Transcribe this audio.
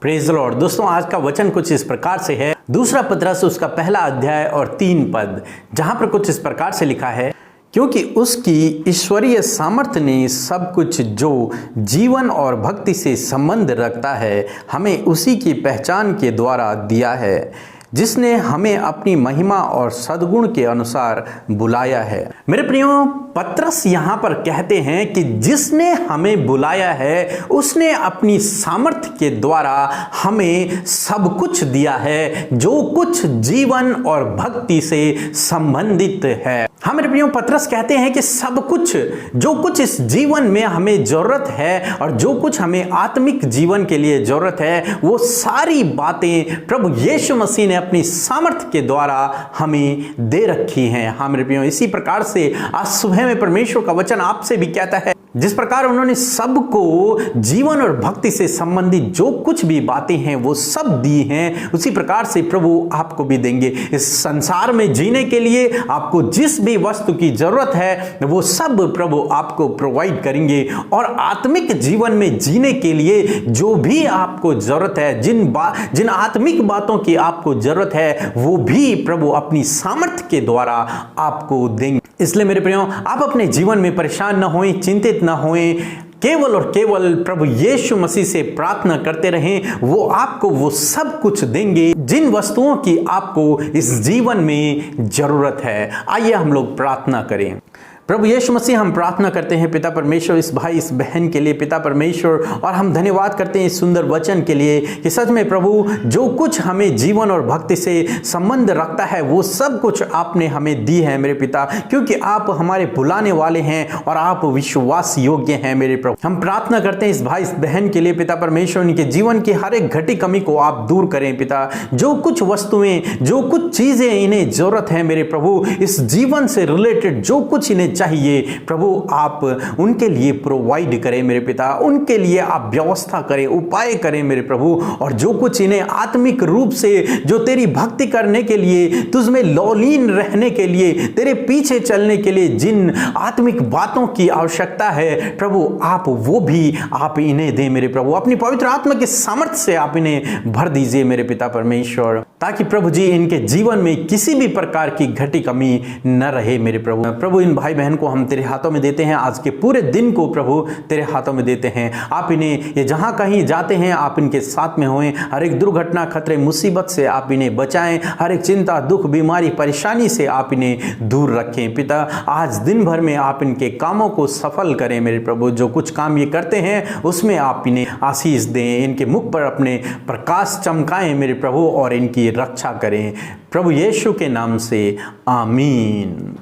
Praise the Lord. दोस्तों, आज का वचन कुछ इस प्रकार से है, दूसरा पतरस उसका पहला अध्याय और 3 पद, जहां पर कुछ इस प्रकार से लिखा है, क्योंकि उसकी ईश्वरीय सामर्थ्य ने सब कुछ जो जीवन और भक्ति से संबंध रखता है हमें उसी की पहचान के द्वारा दिया है, जिसने हमें अपनी महिमा और सद्गुण के अनुसार बुलाया है। मेरे प्रियो, पतरस यहाँ पर कहते हैं कि जिसने हमें बुलाया है उसने अपनी सामर्थ्य के द्वारा हमें सब कुछ दिया है, जो कुछ जीवन और भक्ति से संबंधित है। हाँ मेरे प्रियो, पतरस कहते हैं कि सब कुछ, जो कुछ इस जीवन में हमें जरूरत है और जो कुछ हमें आत्मिक जीवन के लिए जरूरत है, वो सारी बातें प्रभु यीशु मसीह ने अपनी सामर्थ्य के द्वारा हमें दे रखी हैं। हाँ मेरे प्रियो, इसी प्रकार से आज सुबह में परमेश्वर का वचन आपसे भी कहता है, जिस प्रकार उन्होंने सबको जीवन और भक्ति से संबंधित जो कुछ भी बातें हैं वो सब दी हैं, उसी प्रकार से प्रभु आपको भी देंगे। इस संसार में जीने के लिए आपको जिस भी वस्तु की जरूरत है वो सब प्रभु आपको प्रोवाइड करेंगे, और आत्मिक जीवन में जीने के लिए जो भी आपको जरूरत है, जिन आत्मिक बातों की आपको जरूरत है, वो भी प्रभु अपनी सामर्थ्य के द्वारा आपको देंगे। इसलिए मेरे प्रियो, आप अपने जीवन में परेशान न होएं, चिंतित न होएं, केवल और केवल प्रभु यीशु मसीह से प्रार्थना करते रहें। वो आपको वो सब कुछ देंगे जिन वस्तुओं की आपको इस जीवन में जरूरत है। आइए हम लोग प्रार्थना करें। प्रभु यीशु मसीह, हम प्रार्थना करते हैं पिता परमेश्वर इस भाई इस बहन के लिए, पिता परमेश्वर, और हम धन्यवाद करते हैं इस सुंदर वचन के लिए कि सच में प्रभु जो कुछ हमें जीवन और भक्ति से संबंध रखता है वो सब कुछ आपने हमें दी है मेरे पिता, क्योंकि आप हमारे बुलाने वाले हैं और आप विश्वास योग्य हैं मेरे प्रभु। हम प्रार्थना करते हैं इस भाई इस बहन के लिए, पिता परमेश्वर, उनके जीवन की हर एक घटी कमी को आप दूर करें पिता। जो कुछ वस्तुएं, जो कुछ चीजें इन्हें जरूरत है मेरे प्रभु, इस जीवन से रिलेटेड जो कुछ इन्हें चाहिए प्रभु, आप उनके लिए प्रोवाइड करें मेरे पिता, उनके लिए आप व्यवस्था करें, उपाय करें मेरे प्रभु। और जो कुछ इन्हें आत्मिक रूप से, जो तेरी भक्ति करने के लिए, तुझमें लौलीन रहने के लिए, तेरे पीछे चलने के लिए जिन आत्मिक बातों की आवश्यकता है प्रभु, आप वो भी आप इन्हें दें मेरे प्रभु। अपनी पवित्र आत्मा के सामर्थ्य से आप इन्हें भर दीजिए मेरे पिता परमेश्वर, ताकि प्रभु जी इनके जीवन में किसी भी प्रकार की घटी कमी न रहे मेरे प्रभु। प्रभु, इन भाई बहन को हम तेरे हाथों में देते हैं, आज के पूरे दिन को प्रभु तेरे हाथों में देते हैं। आप इन्हें, ये जहां कहीं जाते हैं आप इनके साथ में होएं, हर एक दुर्घटना, खतरे, मुसीबत से आप इन्हें बचाएं, हर एक चिंता, दुख, बीमारी, परेशानी से आप इन्हें दूर रखें पिता। आज दिन भर में आप इनके कामों को सफल करें मेरे प्रभु। जो कुछ काम ये करते हैं उसमें आप इन्हें आशीष दें, इनके मुख पर अपने प्रकाश चमकाएं मेरे प्रभु, और इनकी रक्षा करें प्रभु यीशु के नाम से, आमीन।